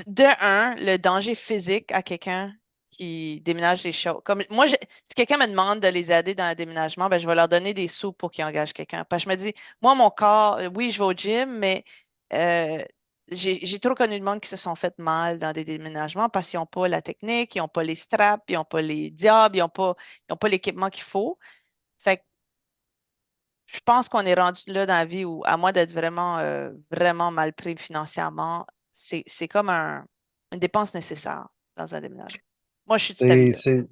de un, le danger physique à quelqu'un qui déménage les choses. Comme moi, si quelqu'un me demande de les aider dans le déménagement, ben, je vais leur donner des sous pour qu'ils engagent quelqu'un. Parce que je me dis, moi, mon corps, oui, je vais au gym, mais euh, j'ai trop connu de monde qui se sont fait mal dans des déménagements parce qu'ils n'ont pas la technique, ils n'ont pas les straps, ils n'ont pas les diables, ils ont pas l'équipement qu'il faut. Fait que je pense qu'on est rendu là dans la vie où, à moins d'être vraiment mal pris financièrement, c'est comme une dépense nécessaire dans un déménagement. Moi, je suis de cet
Et
avis-là.
c'est,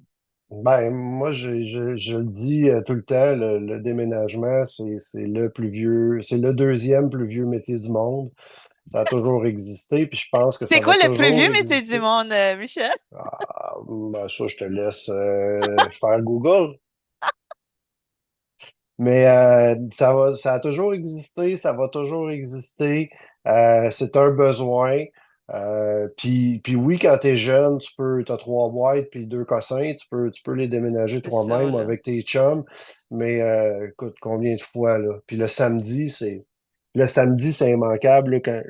ben, moi, je le dis tout le temps, le déménagement, c'est le plus vieux, c'est le deuxième plus vieux métier du monde. Ça a toujours existé, puis je pense que
C'est
ça va
quoi le plus
toujours
vieux métier du
exister.
monde, Michel?
Ah, ben, ça, je te laisse faire Google. Mais ça a toujours existé, ça va toujours exister. C'est un besoin. Puis oui, quand tu es jeune, tu as trois boîtes puis deux cossins, tu peux les déménager
C'est ça,
toi-même ou
là.
avec tes chums. Mais écoute, combien de fois, là? Puis le samedi, c'est immanquable, là,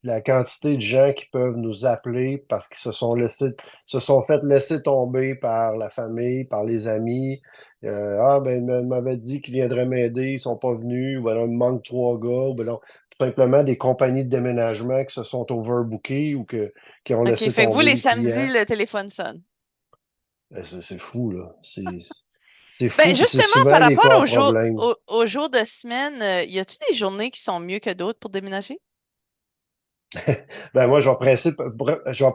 la quantité de gens qui peuvent nous appeler parce qu'ils se sont fait laisser tomber par la famille, par les amis. Ah, ben, il m'avait dit qu'ils viendraient m'aider, ils sont pas venus, ou alors il me manque trois gars, ou alors tout simplement des compagnies de déménagement qui se sont overbookées ou qui ont
OK.
laissé
Fait que vous,
tomber
les
les clients.
samedis, le téléphone sonne.
C'est fou, là. C'est
Ben,
fou, puis c'est
justement,
souvent
par
les
rapport
cas à
aux jours,
problème.
aux jours de semaine, y a-tu des journées qui sont mieux que d'autres pour déménager?
Ben moi, je vais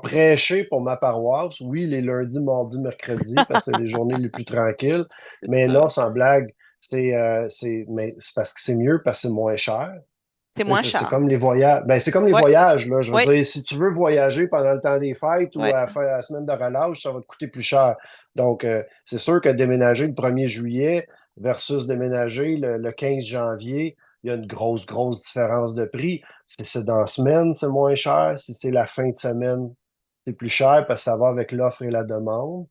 prêcher pour ma paroisse. Oui, les lundis, mardis, mercredis, parce que c'est les journées les plus tranquilles.
C'est
Mais
ça.
non, sans blague, mais c'est parce que c'est mieux, parce que c'est moins cher.
C'est
Tu sais,
moins
c'est
cher.
comme les voyages. Ben, c'est comme les
Oui,
voyages, là. Je veux
oui,
dire, si tu veux voyager pendant le temps des fêtes ou
oui.
à faire la semaine de relâche, ça va te coûter plus cher. Donc, c'est sûr que déménager le 1er juillet versus déménager le 15 janvier, il y a une grosse, grosse différence de prix. Si c'est dans la semaine, c'est moins cher. Si c'est la fin de semaine, c'est plus cher parce que ça va avec l'offre et la demande.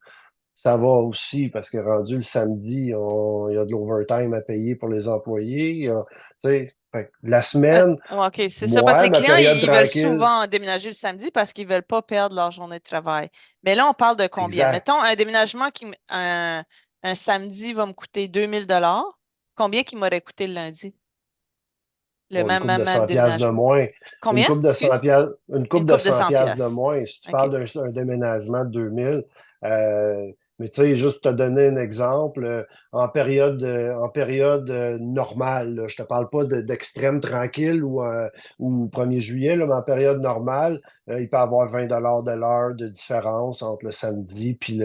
Ça va aussi parce que rendu le samedi, il y a de l'overtime à payer pour les employés. Tu sais, fait que la semaine,
OK, c'est ça, parce que
moi,
les
ma
clients,
période
ils veulent
tranquille,
souvent déménager le samedi parce qu'ils veulent pas perdre leur journée de travail. Mais là, on parle de combien? Mettons,
exact,
un déménagement un samedi va me coûter 2000 $. Combien qui m'aurait coûté le lundi? Le
bon, une coupe de
même
100 piastres de
déménagement.
moins,
Combien? Excuse?
une
Une
coupe de
coupe de
100
100
piastres de
pièces.
moins. Si tu
OK.
parles d'un déménagement de 2000, mais tu sais, juste te donner un exemple, en période normale, là, je te parle pas d'extrême tranquille ou 1er juillet, là, mais en période normale, il peut y avoir 20 $ de l'heure de différence entre le samedi puis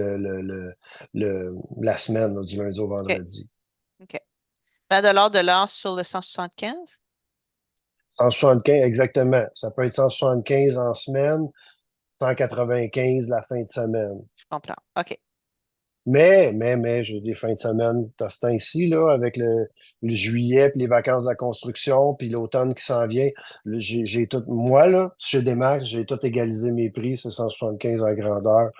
la semaine, là, du lundi au
OK.
vendredi.
OK. 20 $ de l'heure sur le 175.
175, exactement. Ça peut être 175 en semaine, 195 la fin de semaine.
Je comprends. OK.
Mais, j'ai des fins de semaine de ce temps-ci, là, avec le juillet, puis les vacances de la construction, puis l'automne qui s'en vient. J'ai tout, moi, là, chez Desmarques, j'ai tout égalisé mes prix, c'est 175 en grandeur.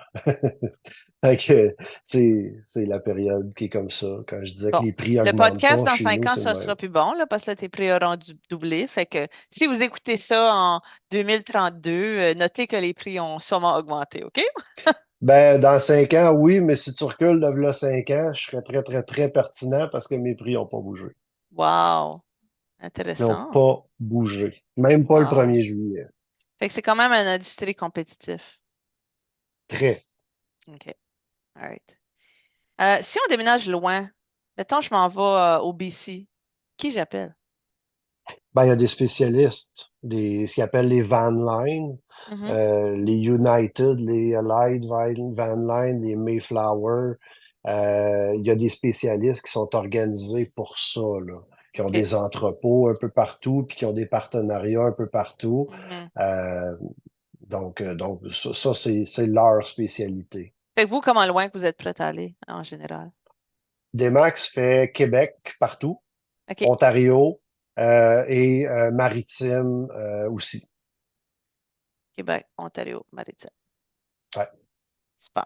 Fait que c'est la période qui est comme ça. Quand je disais
Bon.
que les prix
Le
augmentent
podcast,
pas
dans
chez
cinq
nous,
ans,
c'est le
ça
même.
sera plus bon, là, parce que là, tes prix auront doublé. Fait que si vous écoutez ça en 2032, notez que les prix ont sûrement augmenté, OK?
Ben, dans 5 ans, oui, mais si tu recules de là 5 ans, je serais très, très, très pertinent parce que mes prix n'ont pas bougé.
Wow.
Ils n'ont
Intéressant.
pas bougé. Même pas le
Wow.
1er juillet.
Fait que c'est quand même une industrie compétitive.
Très.
OK. All right. Si on déménage loin, mettons, je m'en vais au BC, qui j'appelle?
Ben, il y a des spécialistes, ce qu'ils appellent les van line,
Mhm.
les United, les Allied Van Line, les Mayflower. Il y a des spécialistes qui sont organisés pour ça, là, qui ont
OK.
des entrepôts un peu partout, puis qui ont des partenariats un peu partout.
Mhm.
Euh, donc ça, c'est leur spécialité.
Fait que vous, comment loin que vous êtes prêt à aller en général?
Demax fait Québec partout,
OK.
Ontario et Maritime aussi.
Québec, Ontario, Maritime.
Ouais.
Super.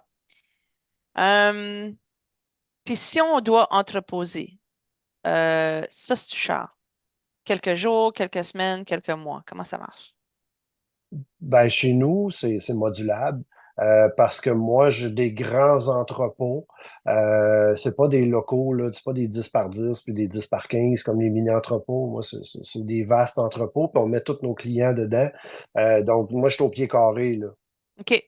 Euh, Puis si on doit entreposer, ça, c'est cher. Quelques jours, quelques semaines, quelques mois. Comment ça marche?
Ben, chez nous, c'est modulable. Parce que moi, j'ai des grands entrepôts. C'est pas des locaux, là, c'est pas des 10 par 10 puis des 10 par 15 comme les mini-entrepôts. Moi, c'est des vastes entrepôts, puis on met tous nos clients dedans. Donc, moi, je suis au pied carré, là.
OK.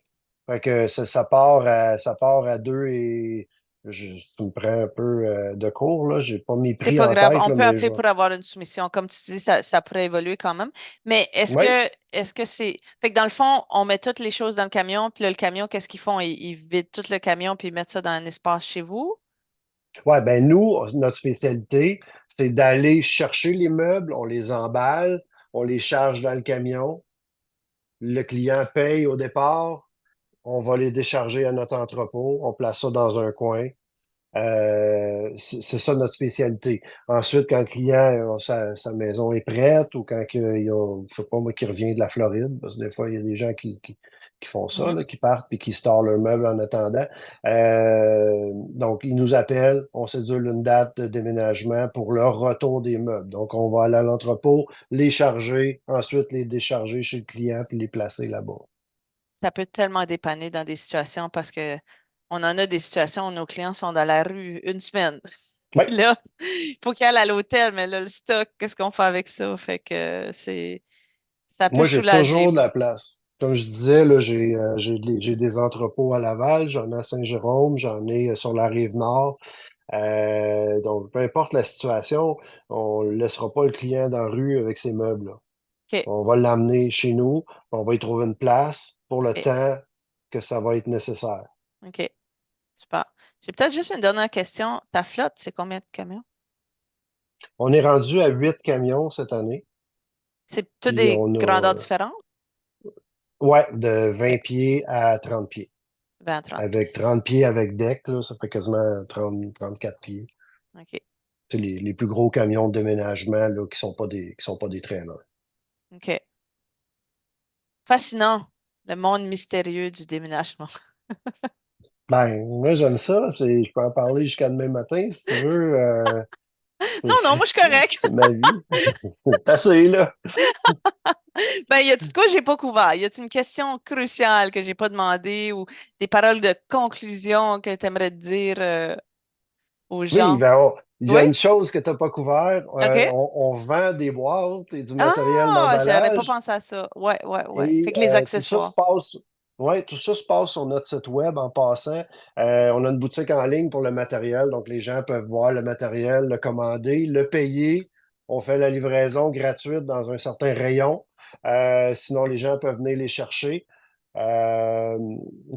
Fait que ça part à deux et tu me prends un peu de cours, là. J'ai pas mes
C'est
prix
pas
en
grave.
tête,
On
là,
peut
mais
appeler pour avoir une soumission. Comme tu dis, ça pourrait évoluer quand même. Mais
oui.
est-ce que c'est. Fait que dans le fond, on met toutes les choses dans le camion, puis là, le camion, qu'est-ce qu'ils font? Ils vident tout le camion, puis ils mettent ça dans un espace chez vous?
Ouais, ben nous, notre spécialité, c'est d'aller chercher les meubles, on les emballe, on les charge dans le camion, le client paye au départ, on va les décharger à notre entrepôt, on place ça dans un coin, C'est ça notre spécialité. Ensuite, quand le client, sa maison est prête ou quand il y a, je sais pas moi, qui revient de la Floride, parce que des fois, il y a des gens qui font ça,
Mhm.
là, qui partent puis qui storent leur meuble en attendant. Donc, ils nous appellent, on cédule une date de déménagement pour leur retour des meubles. Donc, on va aller à l'entrepôt, les charger, ensuite les décharger chez le client puis les placer là-bas.
Ça peut tellement dépanner dans des situations parce que on en a des situations où nos clients sont dans la rue une semaine.
Oui.
Là, il faut qu'ils aillent à l'hôtel, mais là, le stock, qu'est-ce qu'on fait avec ça? Fait que ça peut
Moi, j'ai
soulager,
toujours de
oui.
la place. Comme je disais, là, j'ai des entrepôts à Laval, j'en ai à Saint-Jérôme, j'en ai sur la rive nord. Donc, peu importe la situation, on ne laissera pas le client dans la rue avec ses meubles, là.
OK,
On va l'amener chez nous, on va y trouver une place pour le
OK,
temps que ça va être nécessaire.
OK, super. J'ai peut-être juste une dernière question. Ta flotte, c'est combien de camions?
On est rendu à 8 camions cette année,
C'est toutes
puis
des
on
grandeurs
a,
différentes?
ouais, de 20
OK,
pieds à 30 pieds.
20 30 pieds.
Avec 30 pieds avec deck, là, ça fait quasiment 34 pieds.
OK,
C'est les plus gros camions de déménagement là, qui sont pas des traîneurs.
OK. Fascinant, le monde mystérieux du déménagement.
Ben, moi, j'aime ça. Je peux en parler jusqu'à demain matin, si tu veux.
Non, non, moi, je suis correct.
C'est ma vie. C'est assez, là.
Ben, y a-tu de quoi que j'ai pas couvert? Y a-tu une question cruciale que j'ai pas demandé ou des paroles de conclusion que tu aimerais dire aux
Oui,
gens?
ben, il y a
Oui?
une chose que tu n'as pas couvert.
OK.
On vend des boîtes et du matériel
Ah, j'avais pas
d'emballage.
pensé à ça. Ouais, ouais, ouais. Fait
Et
que les
tout ça se
accessoires.
passe, ouais, tout ça se passe sur notre site web en passant. On a une boutique en ligne pour le matériel, donc les gens peuvent voir le matériel, le commander, le payer. On fait la livraison gratuite dans un certain rayon. Sinon, les gens peuvent venir les chercher. Euh,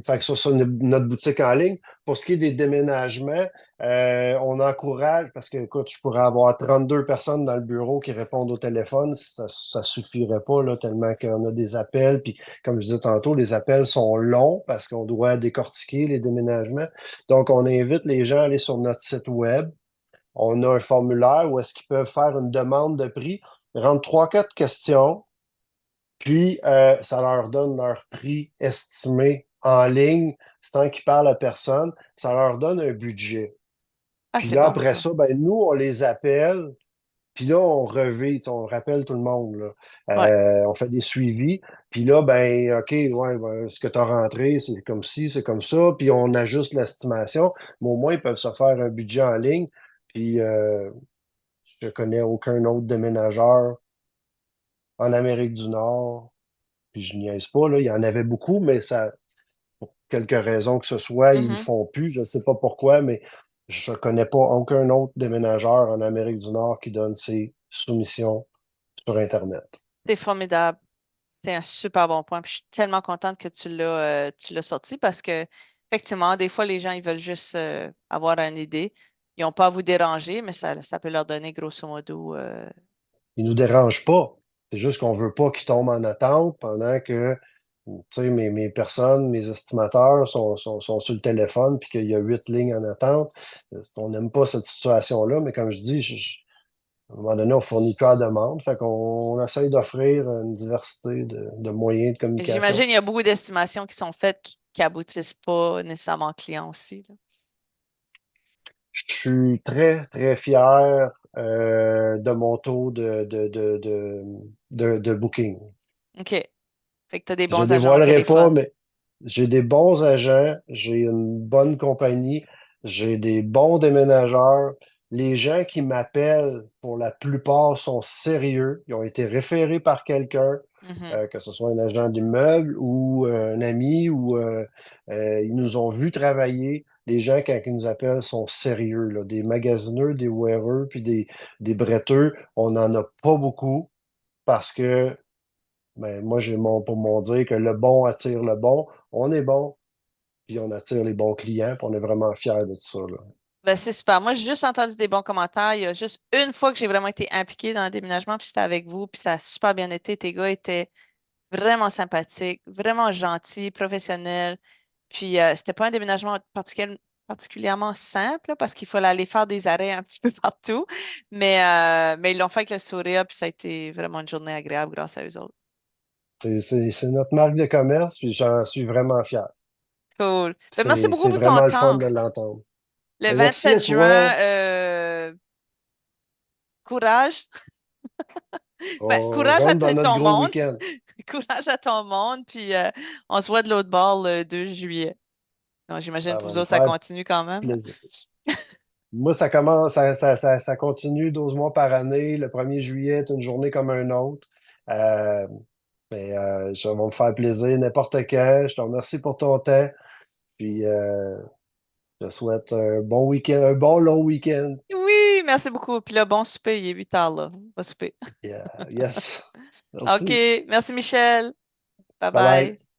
Fait que ça, c'est notre boutique en ligne. Pour ce qui est des déménagements, on encourage, parce que, écoute, je pourrais avoir 32 personnes dans le bureau qui répondent au téléphone, ça suffirait pas, là, tellement qu'on a des appels. Puis, comme je disais tantôt, les appels sont longs parce qu'on doit décortiquer les déménagements. Donc, on invite les gens à aller sur notre site web. On a un formulaire où est-ce qu'ils peuvent faire une demande de prix, rendre trois, quatre questions, puis ça leur donne leur prix estimé en ligne sans qu'ils parlent à personne. Ça leur donne un budget.
Ah,
Puis
c'est
là,
bon,
après
ça.
ça, ben, nous, on les appelle, puis là, on revit, tu sais, on rappelle tout le monde, là.
Ouais.
On fait des suivis, puis là, ben, OK, ouais, ben, ce que tu as rentré, c'est comme ci, c'est comme ça, puis on ajuste l'estimation, mais au moins, ils peuvent se faire un budget en ligne, puis je connais aucun autre déménageur en Amérique du Nord, puis je niaise pas, là, il y en avait beaucoup, mais ça, pour quelque raison que ce soit, ils le
Mhm.
font plus. Je ne sais pas pourquoi, mais je ne connais pas aucun autre déménageur en Amérique du Nord qui donne ses soumissions sur Internet.
C'est formidable. C'est un super bon point. Puis je suis tellement contente que tu l'as sorti parce que, effectivement, des fois, les gens, ils veulent juste avoir une idée. Ils n'ont pas à vous déranger, mais ça peut leur donner, grosso modo.
Ils ne nous dérangent pas. C'est juste qu'on ne veut pas qu'ils tombent en attente pendant que tu sais, mes personnes, mes estimateurs sont sur le téléphone puis qu'il y a 8 lignes en attente. On n'aime pas cette situation-là, mais comme je dis, à un moment donné, on fournit que la demande. Fait qu'on essaye d'offrir une diversité de moyens de
Et
communication.
j'imagine qu'il y a beaucoup d'estimations qui sont faites qui aboutissent pas nécessairement en client aussi, là.
Je suis très, très fier de mon taux de booking.
OK. Fait que tu as des
Je
bons agents au
dévoilerai pas,
téléphone.
mais j'ai des bons agents, j'ai une bonne compagnie, j'ai des bons déménageurs. Les gens qui m'appellent, pour la plupart, sont sérieux. Ils ont été référés par quelqu'un,
Mhm.
que ce soit un agent d'immeuble ou un ami, ou ils nous ont vus travailler. Les gens, quand ils nous appellent, sont sérieux, là. Des magasineux, des wearers, puis des bretteux, on n'en a pas beaucoup parce que ben, moi, j'ai pour mon dire que le bon attire le bon. On est bon, puis on attire les bons clients, puis on est vraiment fiers de tout ça, là.
Ben, c'est super. Moi, j'ai juste entendu des bons commentaires. Il y a juste une fois que j'ai vraiment été impliquée dans le déménagement, puis c'était avec vous, puis ça a super bien été. Tes gars étaient vraiment sympathiques, vraiment gentils, professionnels. Puis c'était pas un déménagement particulièrement simple là, parce qu'il faut aller faire des arrêts un petit peu partout. Mais ils l'ont fait avec le sourire, puis ça a été vraiment une journée agréable grâce à eux autres.
C'est notre marque de commerce, puis j'en suis vraiment fier.
Cool. Ben, merci
C'est
beaucoup
c'est
pour ton
vraiment le fun
temps.
de l'entendre.
Le
Mais merci
27
à toi.
juin, courage. Ben,
On
courage à
rentre dans notre
ton
gros
monde.
week-end.
Courage à ton monde. Puis on se voit de l'autre bord le 2 juillet. Donc, j'imagine
Ça
pour
va
vous
me
autres, ça
faire
continue quand même, là.
plaisir. Moi, ça commence, ça continue 12 mois par année. Le 1er juillet est une journée comme un autre. Euh, ça va me faire plaisir n'importe quand. Je te remercie pour ton temps. Puis, je te souhaite un bon week-end, un bon long week-end.
Oui, merci beaucoup. Puis là, bon souper, il est 8 heures là. Bon souper.
Yes.
OK,
Merci.
merci Michel. Bye
Bye bye.
bye.